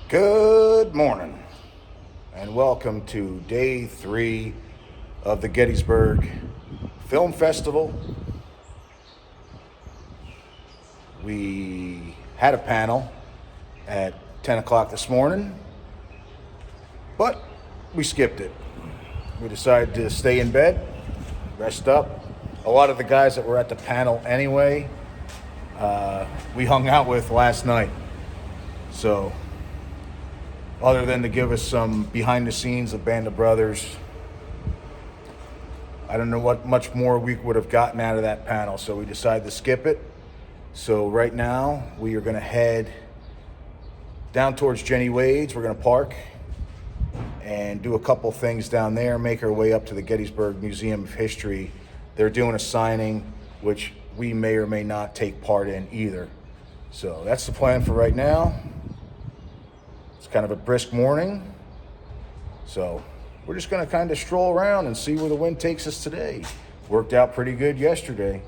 Good morning, and welcome to day 3 of the Gettysburg Film Festival. We had a panel at 10 o'clock this morning, but we skipped it. We decided to stay in bed, rest up. A lot of the guys that were at the panel anyway, we hung out with last night. So, other than to give us some behind the scenes of Band of Brothers, I don't know what much more we would have gotten out of that panel, so we decided to skip it. So right now, we are going to head down towards Jenny Wade's. We're going to park and do a couple things down there, make our way up to the Gettysburg Museum of History. They're doing a signing, which we may or may not take part in either. So that's the plan for right now. It's kind of a brisk morning. So we're just going to kind of stroll around and see where the wind takes us today. Worked out pretty good yesterday.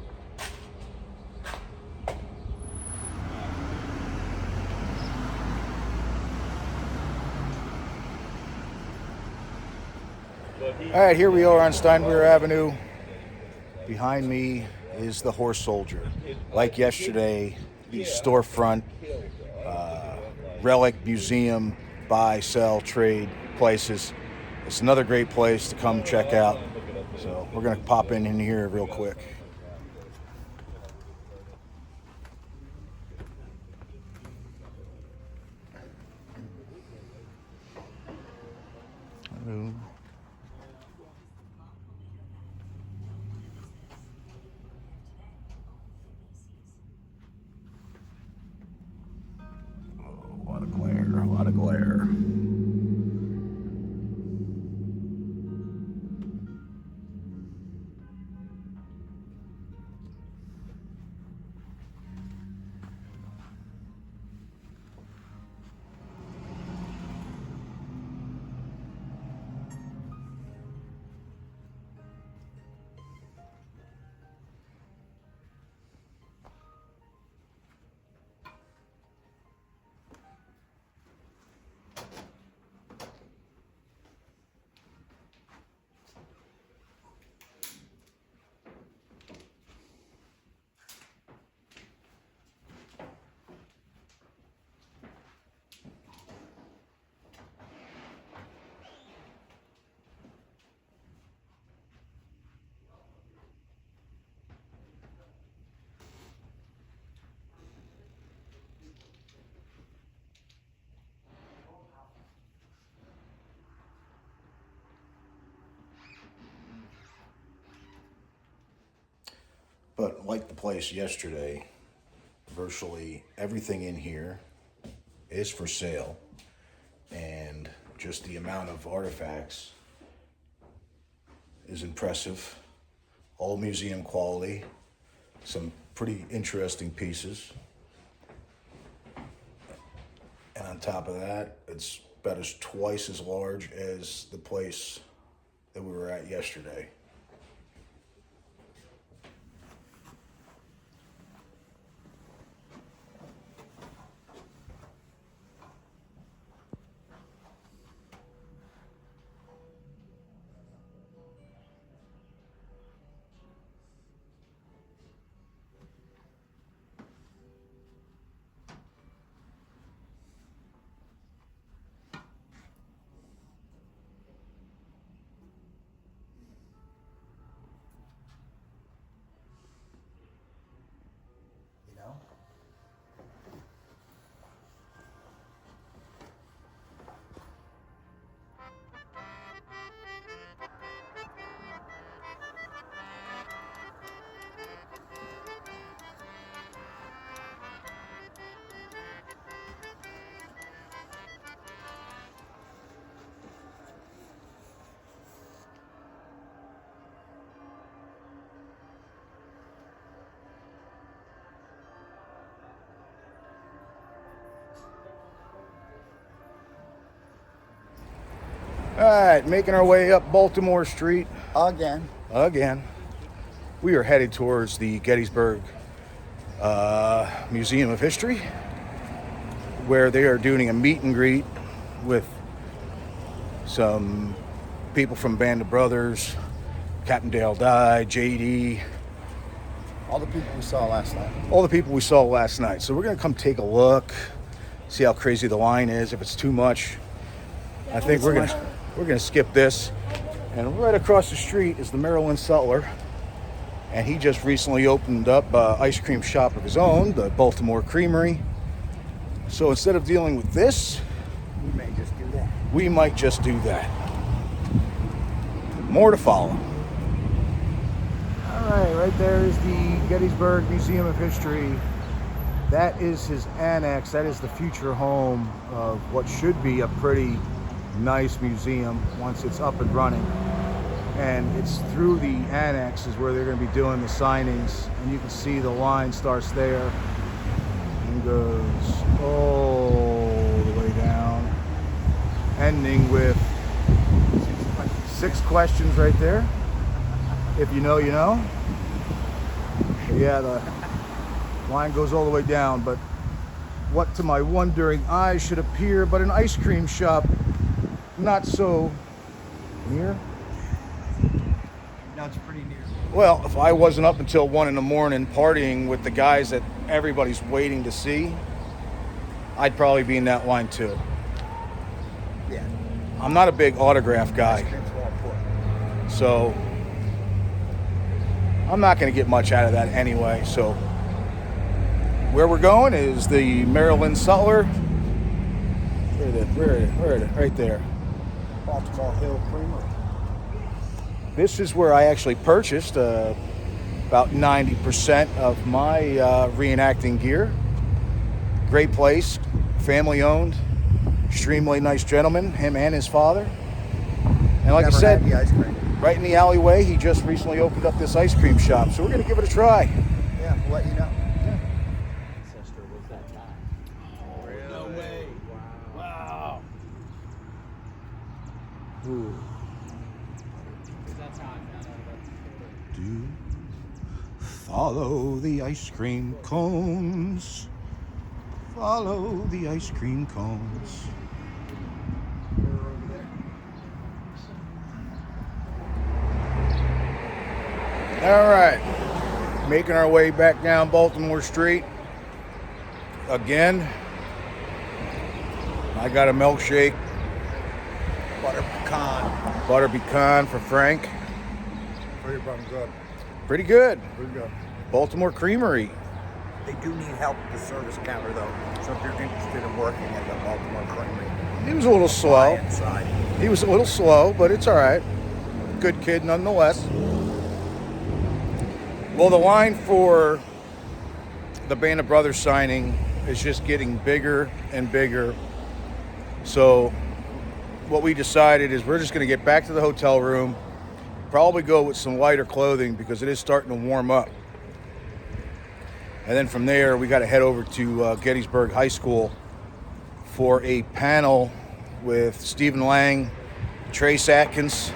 All right, here we are on Steinweir Avenue. Behind me is the Horse Soldier. Like yesterday, the storefront, relic, museum, buy, sell, trade places. It's another great place to come check out. So we're going to pop in here real quick. Hello. A lot of glare. But like the place yesterday, virtually everything in here is for sale, and just the amount of artifacts is impressive. All museum quality, some pretty interesting pieces. And on top of that, it's about twice as large as the place that we were at yesterday. All right, making our way up Baltimore Street. Again. We are headed towards the Gettysburg Museum of History. where they are doing a meet and greet with some people from Band of Brothers, Captain Dale Dye, JD. All the people we saw last night. All the people we saw last night. So we're going to come take a look, see how crazy the line is. If it's too much, I think we're gonna skip this. And right across the street is the Maryland Sutler. And he just recently opened up an ice cream shop of his own, the Baltimore Creamery. So instead of dealing with this, We may just do that. we might just do that. More to follow. All right there is the Gettysburg Museum of History. That is his annex. That is the future home of what should be a pretty nice museum once it's up and running. And it's through the annex is where they're going to be doing the signings. And you can see the line starts there and goes all the way down, ending with 6 questions right there. If you know, you know. Yeah, the line goes all the way down, but what to my wondering eyes should appear but an ice cream shop not so near. No, it's pretty near. Well, if I wasn't up until 1 a.m. partying with the guys that everybody's waiting to see, I'd probably be in that line too. Yeah. I'm not a big autograph Ice guy, cream's well important. so I'm not going to get much out of that anyway. So where we're going is the Maryland Sutler. Where is it? Right there. Baltimore Hill Creamery. This is where I actually purchased about 90% of my reenacting gear. Great place, family owned, extremely nice gentleman, him and his father. And like I Never said, had the ice cream. right in the alleyway, he just recently opened up this ice cream shop. So we're going to give it a try. Yeah, we'll let you know. Ancestor was that time. No way. Wow. Ooh. That's how I found out about the story. Do follow the ice cream cones. Follow the ice cream cones. All right, making our way back down Baltimore Street again. I got a milkshake, butter pecan for Frank. Pretty darn good. Pretty good. Pretty good. Baltimore Creamery. They do need help at the service counter though. So if you're interested in working at the Baltimore Creamery, He was a little slow. inside. He was a little slow, but it's all right. Good kid nonetheless. Well, the line for the Band of Brothers signing is just getting bigger and bigger. So what we decided is we're just going to get back to the hotel room, probably go with some lighter clothing because it is starting to warm up. And then from there, we got to head over to Gettysburg High School for a panel with Stephen Lang, Trace Atkins,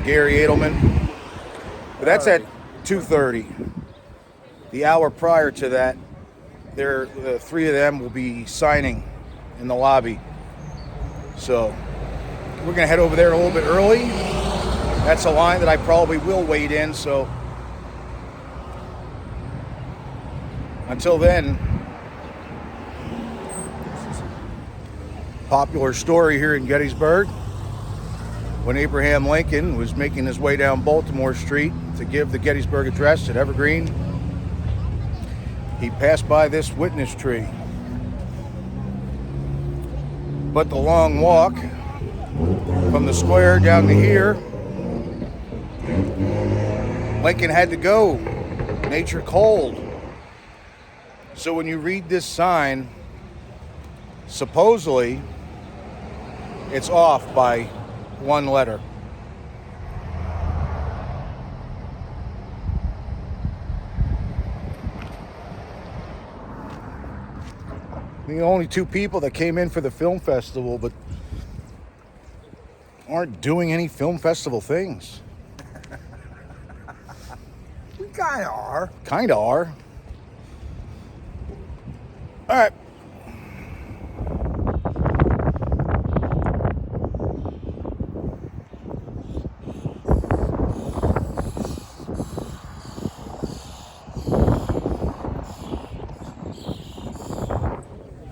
Gary Edelman. But that's at 2:30. The hour prior to that, the 3 of them will be signing in the lobby. So we're going to head over there a little bit early. That's a line that I probably will wait in. So until then, popular story here in Gettysburg. When Abraham Lincoln was making his way down Baltimore Street to give the Gettysburg Address at Evergreen, he passed by this witness tree. But the long walk from the square down to here, Lincoln had to go. Nature called. So when you read this sign, supposedly it's off by 1 letter. The only 2 people that came in for the film festival but aren't doing any film festival things. We kind of are. Kinda are. All right.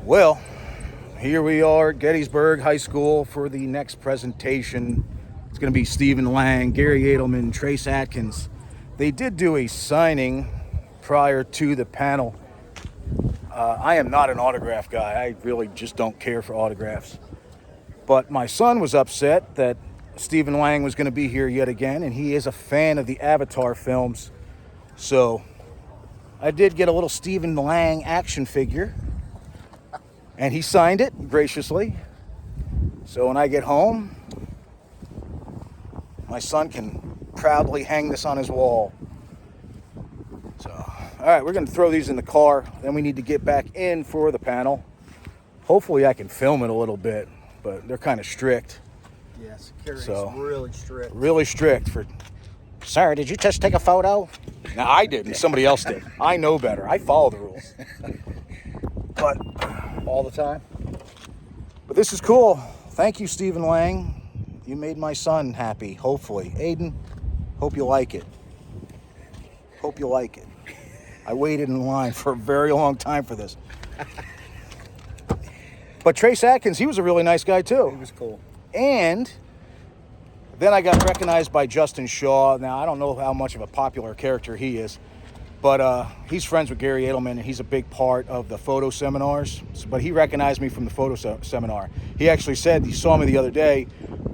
Well, here we are at Gettysburg High School for the next presentation. It's going to be Stephen Lang, Gary Edelman, Trace Atkins. They did do a signing prior to the panel. I am not an autograph guy. I really just don't care for autographs. But my son was upset that Stephen Lang was going to be here yet again, and he is a fan of the Avatar films. So I did get a little Stephen Lang action figure, and he signed it graciously. So when I get home, my son can proudly hang this on his wall. So, all right, we're going to throw these in the car. Then we need to get back in for the panel. Hopefully I can film it a little bit, but they're kind of strict. Yeah, security's So, really strict. Really strict for... Sir, did you just take a photo? No, I didn't. Somebody else did. I know better. I follow the rules. But All the time? But this is cool. Thank you, Stephen Lang. You made my son happy, hopefully. Aiden, hope you like it. Hope you like it. I waited in line for a very long time for this. But Trace Atkins, he was a really nice guy, too. He was cool. And then I got recognized by Justin Shaw. Now, I don't know how much of a popular character he is, but he's friends with Gary Edelman, and he's a big part of the photo seminars. But he recognized me from the photo seminar. He actually said he saw me the other day,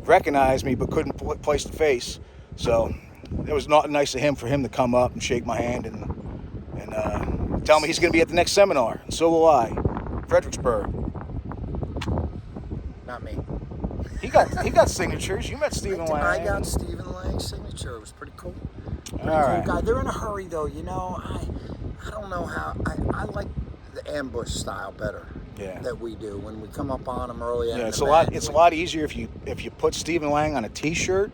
recognized me, but couldn't place the face. So it was not nice of him for him to come up and shake my hand and tell me he's going to be at the next seminar. And so will I. Fredericksburg. Not me. He got signatures. You met Stephen Lang. I got Stephen Lang's signature. It was pretty cool. All right. Cool guy. They're in a hurry, though. You know, I don't know how. I like the ambush style better. Yeah. That we do when we come up on them early. Yeah, it's a lot easier if you put Stephen Lang on a T-shirt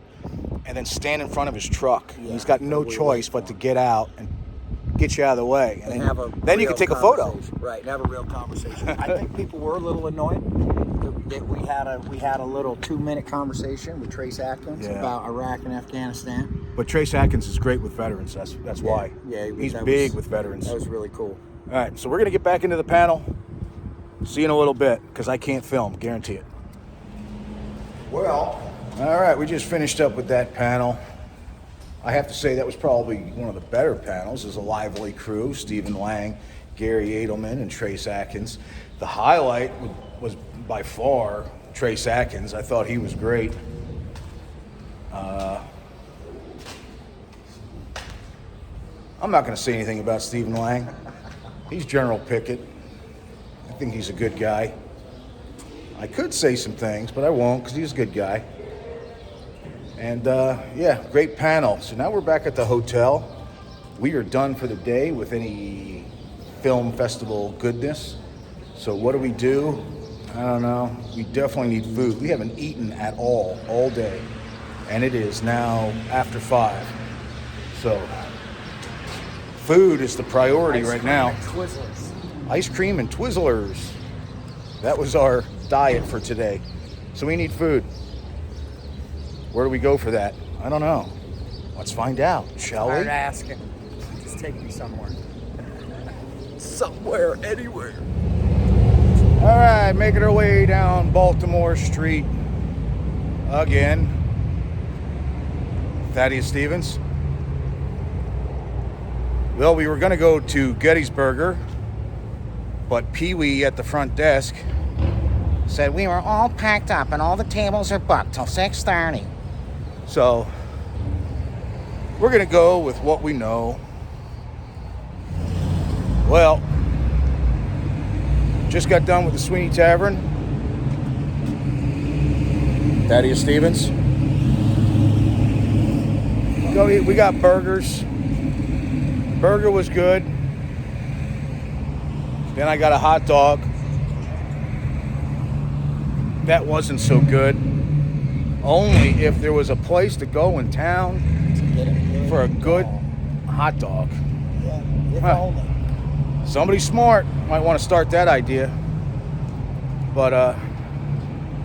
and then stand in front of his truck. Yeah, He's got no choice but to get out and get you out of the way, and then you can take a photo. Right, and have a real conversation. I think people were a little annoyed that we had a little 2-minute conversation with Trace Atkins about Iraq and Afghanistan. But Trace Atkins is great with veterans. That's why. Yeah, he's big with veterans. That was really cool. All right, so we're gonna get back into the panel. See you in a little bit, because I can't film, guarantee it. Well, all right, we just finished up with that panel. I have to say that was probably one of the better panels. There's a lively crew, Stephen Lang, Gary Edelman, and Trace Atkins. The highlight was by far Trace Atkins. I thought he was great. I'm not going to say anything about Stephen Lang. He's General Pickett. I think he's a good guy. I could say some things, but I won't because he's a good guy. And yeah, great panel. So now we're back at the hotel. We are done for the day with any film festival goodness. So what do? I don't know. We definitely need food. We haven't eaten at all day. And it is now after 5. So food is the priority right now. Ice cream and Twizzlers. That was our diet for today. So we need food. Where do we go for that? I don't know. Let's find out, shall we? Start asking. Just take me somewhere. Somewhere, anywhere. All right, making our way down Baltimore Street again. Thaddeus Stevens. Well, we were going to go to Gettysburg, but Pee-wee at the front desk said we were all packed up and all the tables are booked till 6:30. So we're going to go with what we know. Well, just got done with the Sweeney Tavern. Thaddeus Stevens. We got burgers. Burger was good. Then I got a hot dog. That wasn't so good. Only if there was a place to go in town for a good hot dog. Yeah, if only. Somebody smart might want to start that idea. But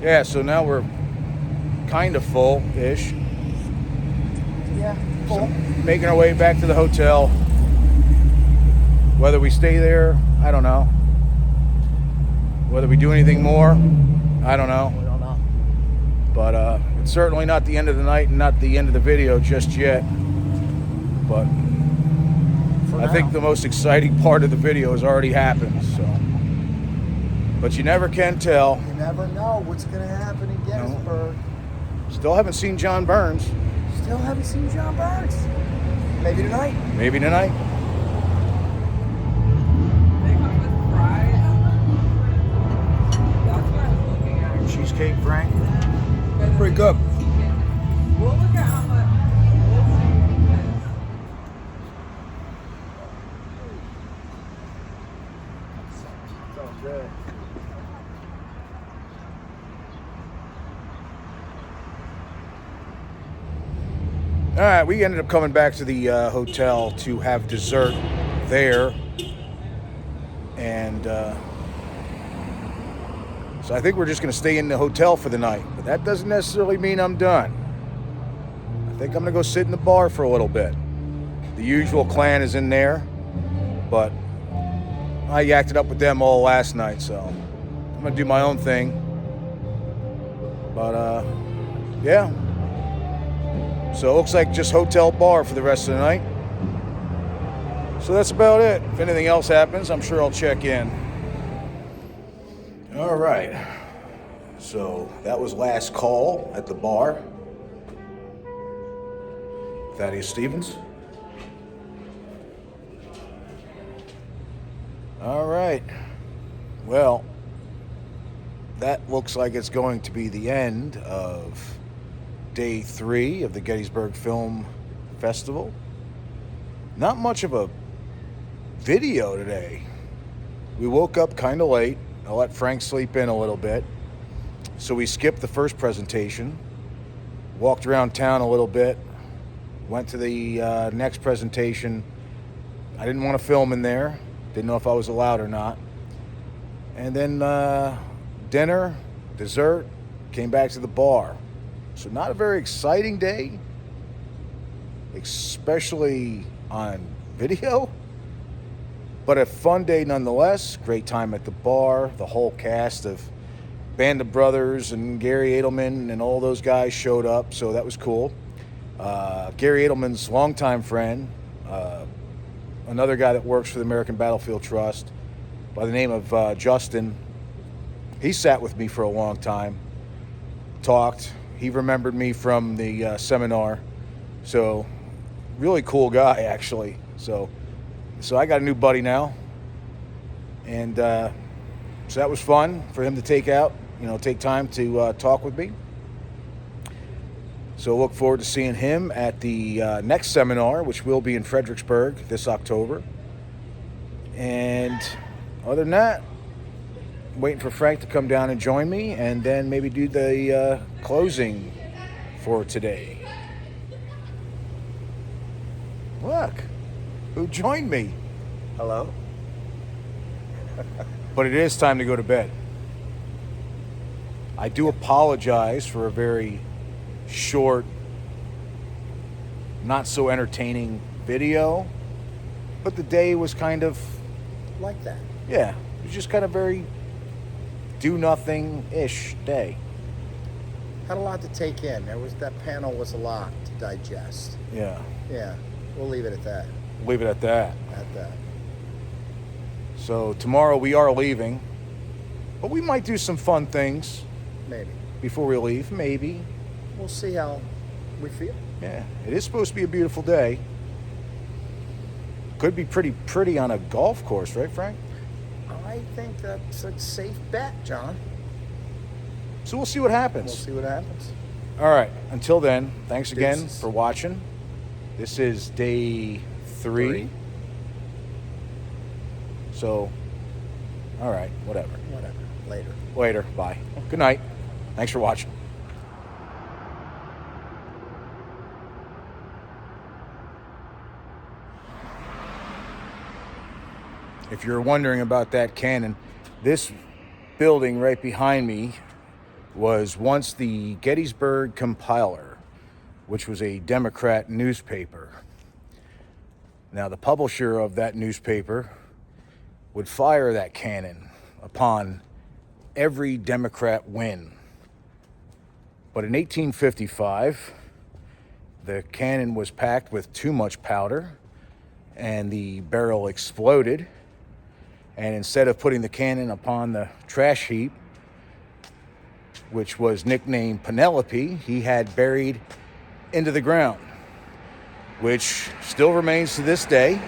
yeah, so now we're kind of full-ish. Yeah, full. So making our way back to the hotel. Whether we stay there, I don't know. Whether we do anything more, I don't know. We don't know. But it's certainly not the end of the night and not the end of the video just yet. But I think the most exciting part of the video has already happened. So, but you never can tell. You never know what's going to happen in Gettysburg. Still haven't seen John Burns. Still haven't seen John Burns. Maybe tonight. Maybe tonight. They come with fries. That's what I was looking at. Cheesecake, Frank. Pretty good. We'll look at how much. Sounds good. All right, we ended up coming back to the hotel to have dessert there. And so I think we're just going to stay in the hotel for the night. But that doesn't necessarily mean I'm done. I think I'm going to go sit in the bar for a little bit. The usual clan is in there, but I yacked it up with them all last night, so I'm going to do my own thing. But yeah. So it looks like just hotel bar for the rest of the night. So that's about it. If anything else happens, I'm sure I'll check in. All right. So that was last call at the bar. Thaddeus Stevens. All right. Well, that looks like it's going to be the end of Day 3 of the Gettysburg Film Festival. Not much of a video today. We woke up kind of late. I let Frank sleep in a little bit. So we skipped the first presentation, walked around town a little bit, went to the next presentation. I didn't want to film in there. Didn't know if I was allowed or not. And then dinner, dessert, came back to the bar. So not a very exciting day, especially on video, but a fun day nonetheless. Great time at the bar. The whole cast of Band of Brothers and Gary Edelman and all those guys showed up, so that was cool. Gary Edelman's longtime friend, another guy that works for the American Battlefield Trust by the name of Justin, he sat with me for a long time, talked. He remembered me from the seminar, so really cool guy actually. So I got a new buddy now, and so that was fun for him to take time to talk with me. So look forward to seeing him at the next seminar, which will be in Fredericksburg this October. And other than that, waiting for Frank to come down and join me, and then maybe do the closing for today. Look, who joined me? Hello? But it is time to go to bed. I do apologize for a very short, not so entertaining video, but the day was kind of, Like that. yeah, it was just kind of very do-nothing-ish day. Had a lot to take in. That panel was a lot to digest. Yeah, Yeah, we'll leave it at that. leave it at that. At that. So tomorrow we are leaving, but we might do some fun things Maybe. before we leave, maybe. We'll see how we feel. Yeah, it is supposed to be a beautiful day. Could be pretty on a golf course, right, Frank? I think that's a safe bet, John. So we'll see what happens. We'll see what happens. All right, until then, thanks again Deuces. for watching. This is day 3. So, all right, whatever. Whatever. Later. Later, bye. Good night. Thanks for watching. If you're wondering about that cannon, this building right behind me was once the Gettysburg Compiler, which was a Democrat newspaper. Now, the publisher of that newspaper would fire that cannon upon every Democrat win. But in 1855, the cannon was packed with too much powder, and the barrel exploded. And instead of putting the cannon upon the trash heap, which was nicknamed Penelope, he had buried into the ground, which still remains to this day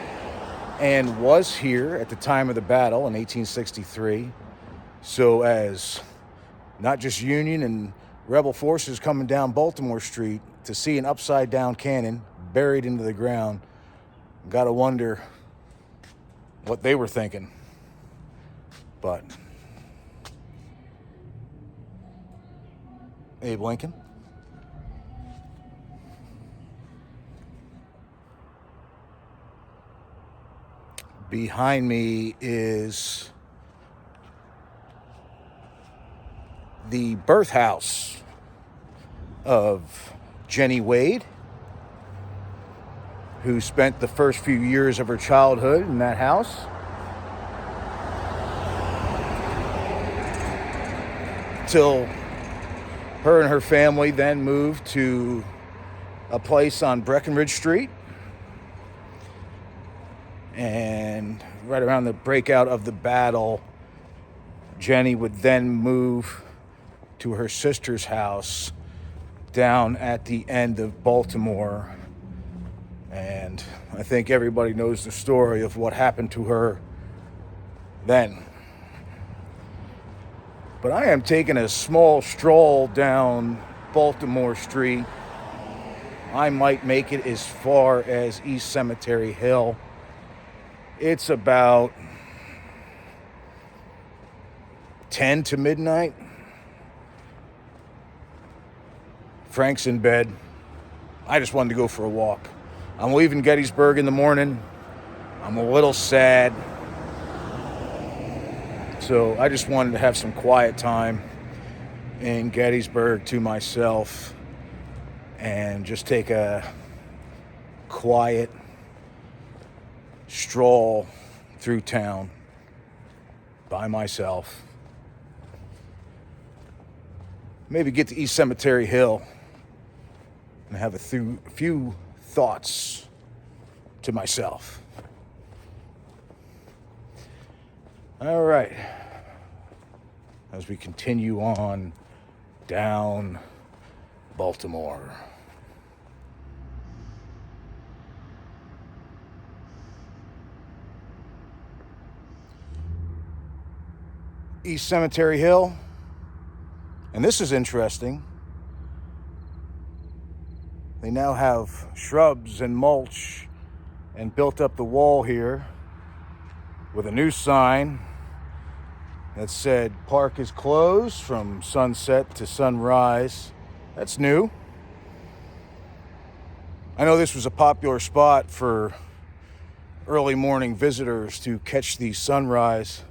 and was here at the time of the battle in 1863. So as not just Union and rebel forces coming down Baltimore Street to see an upside down cannon buried into the ground, gotta wonder what they were thinking. But Abe Lincoln. Behind me is the birth house of Jenny Wade, who spent the first few years of her childhood in that house. Till her and her family then moved to a place on Breckenridge Street. And right around the breakout of the battle, Jenny would then move to her sister's house down at the end of Baltimore. And I think everybody knows the story of what happened to her then. But I am taking a small stroll down Baltimore Street. I might make it as far as East Cemetery Hill. It's about 10 to midnight. Frank's in bed. I just wanted to go for a walk. I'm leaving Gettysburg in the morning. I'm a little sad. So I just wanted to have some quiet time in Gettysburg to myself and just take a quiet stroll through town by myself. Maybe get to East Cemetery Hill and have a few thoughts to myself. All right. As we continue on down Baltimore. East Cemetery Hill. And this is interesting. They now have shrubs and mulch and built up the wall here with a new sign that said park is closed from sunset to sunrise. That's new. I know this was a popular spot for early morning visitors to catch the sunrise.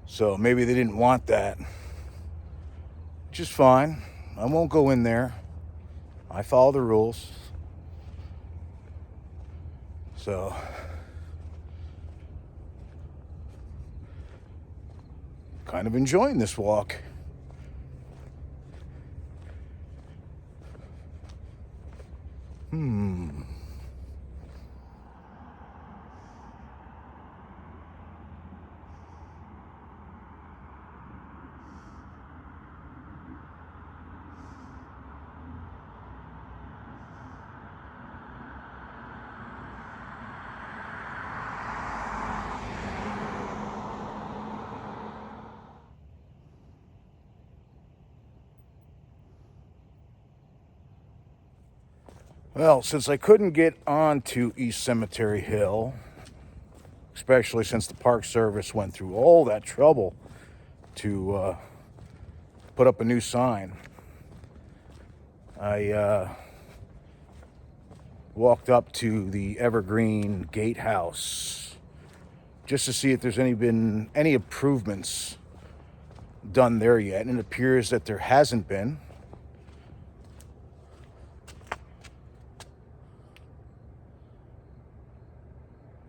So maybe they didn't want that. Which is fine. I won't go in there. I follow the rules. So kind of enjoying this walk. Well, since I couldn't get onto East Cemetery Hill, especially since the Park Service went through all that trouble to put up a new sign, I walked up to the Evergreen Gatehouse just to see if there's been any improvements done there yet, and it appears that there hasn't been.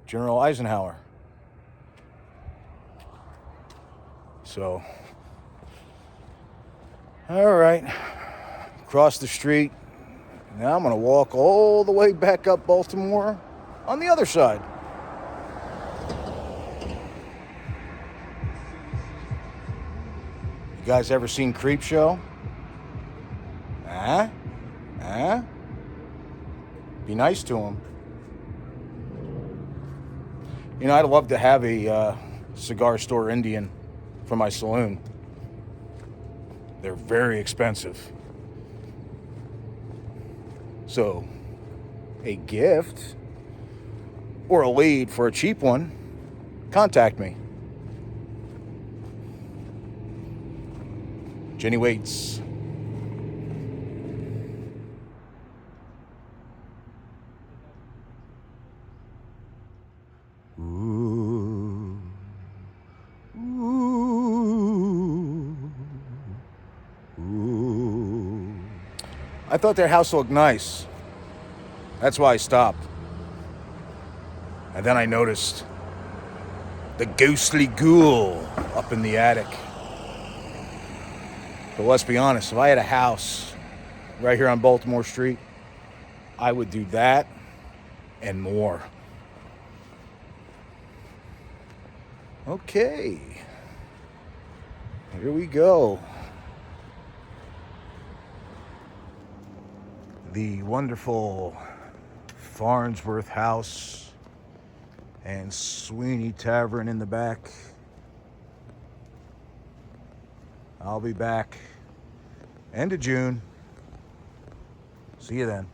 General Eisenhower. So All right, across the street. Now I'm gonna walk all the way back up Baltimore on the other side. You guys ever seen Creepshow? Huh? Huh? Be nice to him. You know, I'd love to have a cigar store Indian for my saloon. They're very expensive. So, a gift or a lead for a cheap one, contact me. Jenny waits. Ooh. Ooh. Ooh. I thought their house looked nice. That's why I stopped. And then I noticed the ghostly ghoul up in the attic. But let's be honest, if I had a house right here on Baltimore Street, I would do that and more. Okay, here we go. The wonderful Farnsworth House and Sweeney Tavern in the back. I'll be back end of June. See you then.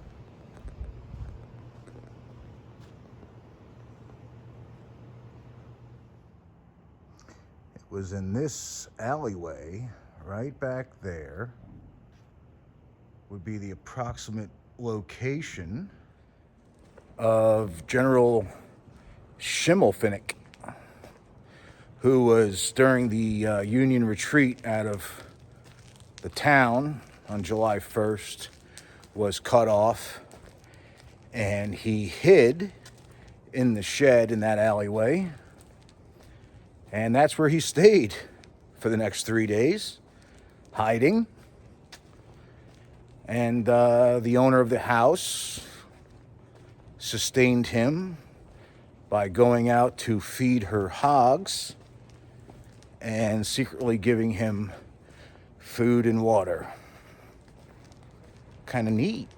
It was in this alleyway right back there would be the approximate location of General Schimmelfinnick, who was during the Union retreat out of the town on July 1st, was cut off, and he hid in the shed in that alleyway, and that's where he stayed for the next 3 days, hiding. And the owner of the house sustained him by going out to feed her hogs and secretly giving him food and water. Kind of neat.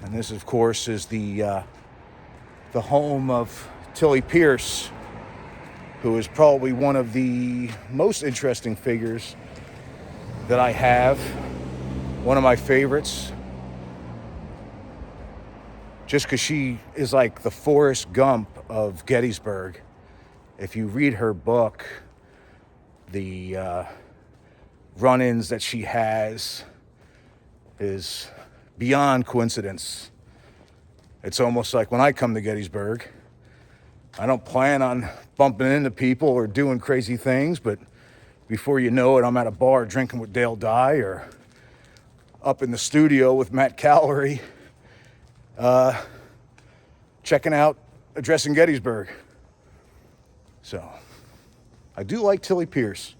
And this, of course, is the home of Tilly Pierce, who is probably one of the most interesting figures that I have. One of my favorites. Just because she is like the Forrest Gump of Gettysburg. If you read her book, the run-ins that she has is beyond coincidence. It's almost like when I come to Gettysburg, I don't plan on bumping into people or doing crazy things, but before you know it, I'm at a bar drinking with Dale Dye or up in the studio with Matt Callery, checking out Addressing Gettysburg. So, I do like Tilly Pierce,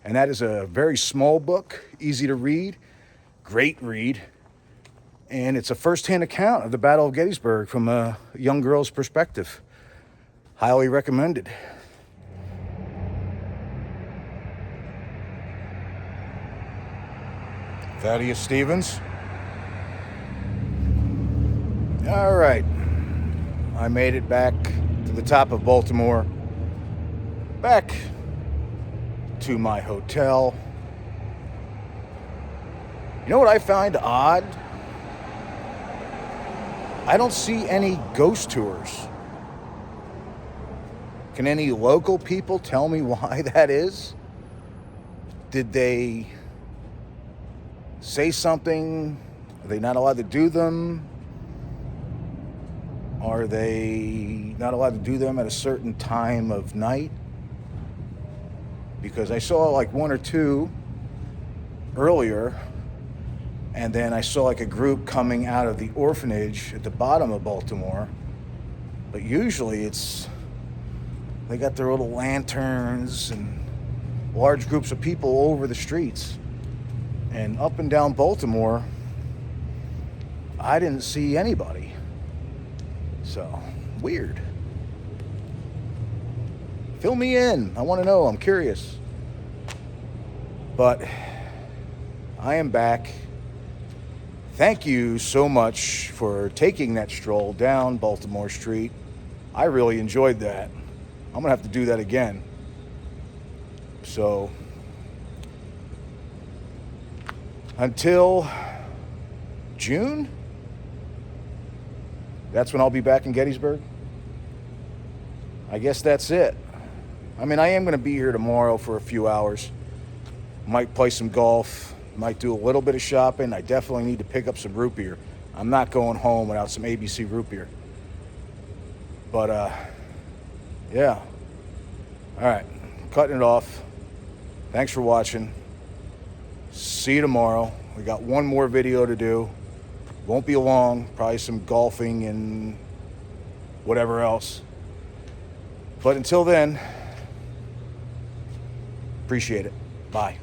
and that is a very small book, easy to read, great read, and it's a first-hand account of the Battle of Gettysburg from a young girl's perspective. Highly recommended. Thaddeus Stevens. All right. I made it back to the top of Baltimore. Back to my hotel. You know what I find odd? I don't see any ghost tours. Can any local people tell me why that is? Did they say something? Are they not allowed to do them? Are they not allowed to do them at a certain time of night? Because I saw like one or two earlier, and then I saw like a group coming out of the orphanage at the bottom of Baltimore. But usually they got their little lanterns and large groups of people over the streets. And up and down Baltimore, I didn't see anybody. So, weird. Fill me in. I want to know. I'm curious. But I am back. Thank you so much for taking that stroll down Baltimore Street. I really enjoyed that. I'm going to have to do that again. So, until June, that's when I'll be back in Gettysburg. I guess that's it. I mean, I am going to be here tomorrow for a few hours. Might play some golf. Might do a little bit of shopping. I definitely need to pick up some root beer. I'm not going home without some ABC root beer. But, yeah. All right. Cutting it off. Thanks for watching. See you tomorrow. We got one more video to do. Won't be long. Probably some golfing and whatever else. But until then, appreciate it. Bye.